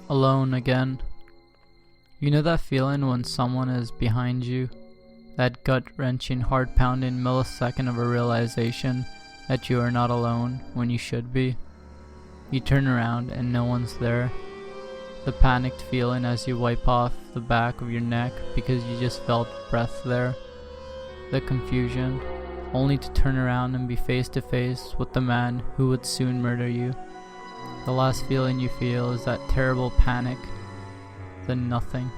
Alone again. You know that feeling when someone is behind you? That gut-wrenching, heart-pounding millisecond of a realization that you are not alone when you should be. You turn around and no one's there. The panicked feeling as you wipe off the back of your neck because you just felt breath there. The confusion, only to turn around and be face to face with the man who would soon murder you. The last feeling you feel is that terrible panic, then nothing.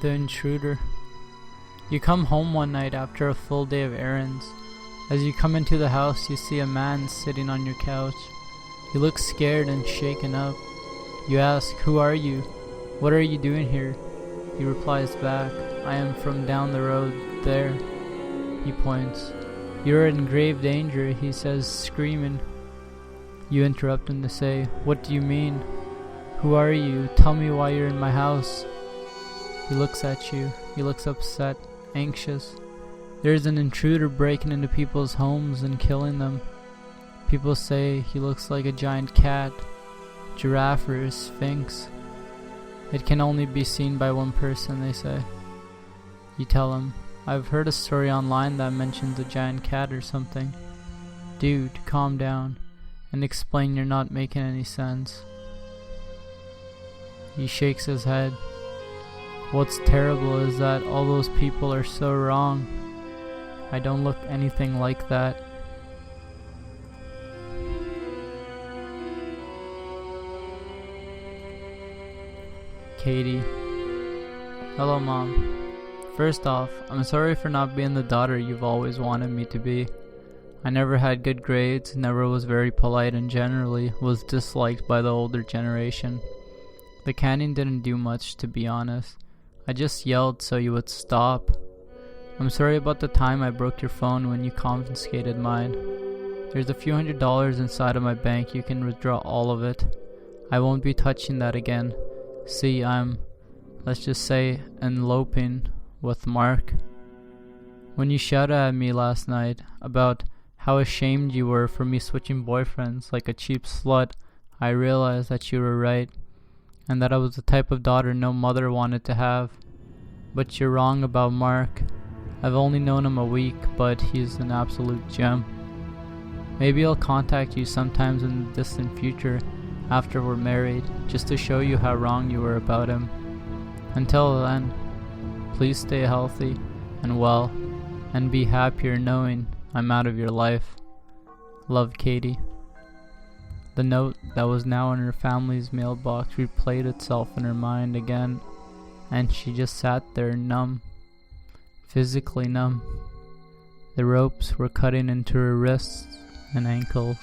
The intruder. You come home one night after a full day of errands. As you come into the house, you see a man sitting on your couch. He looks scared and shaken up. You ask, "Who are you? What are you doing here?" He replies back, "I am from down the road there." He points. "You're in grave danger," he says, screaming. You interrupt him to say, "What do you mean? Who are you? Tell me why you're in my house." He looks at you. He looks upset, anxious. There's an intruder breaking into people's homes and killing them. People say he looks like a giant cat, giraffe, or a sphinx. It can only be seen by one person, they say. You tell him, "I've heard a story online that mentions a giant cat or something." "Dude, calm down and explain, you're not making any sense." He shakes his head. "What's terrible is that all those people are so wrong. I don't look anything like that." Katie. Hello, Mom. First off, I'm sorry for not being the daughter you've always wanted me to be. I never had good grades, never was very polite, and generally was disliked by the older generation. The canning didn't do much, to be honest. I just yelled so you would stop. I'm sorry about the time I broke your phone when you confiscated mine. There's a few $100s inside of my bank. You can withdraw all of it. I won't be touching that again. See, I'm, let's just say, eloping with Mark. When you shouted at me last night about how ashamed you were for me switching boyfriends like a cheap slut, I realized that you were right, and that I was the type of daughter no mother wanted to have. But you're wrong about Mark. I've only known him a week, but he's an absolute gem. Maybe I'll contact you sometimes in the distant future after we're married, just to show you how wrong you were about him. Until then, please stay healthy and well, and be happier knowing I'm out of your life. Love, Katie. The note that was now in her family's mailbox replayed itself in her mind again, and she just sat there numb, physically numb. The ropes were cutting into her wrists and ankles.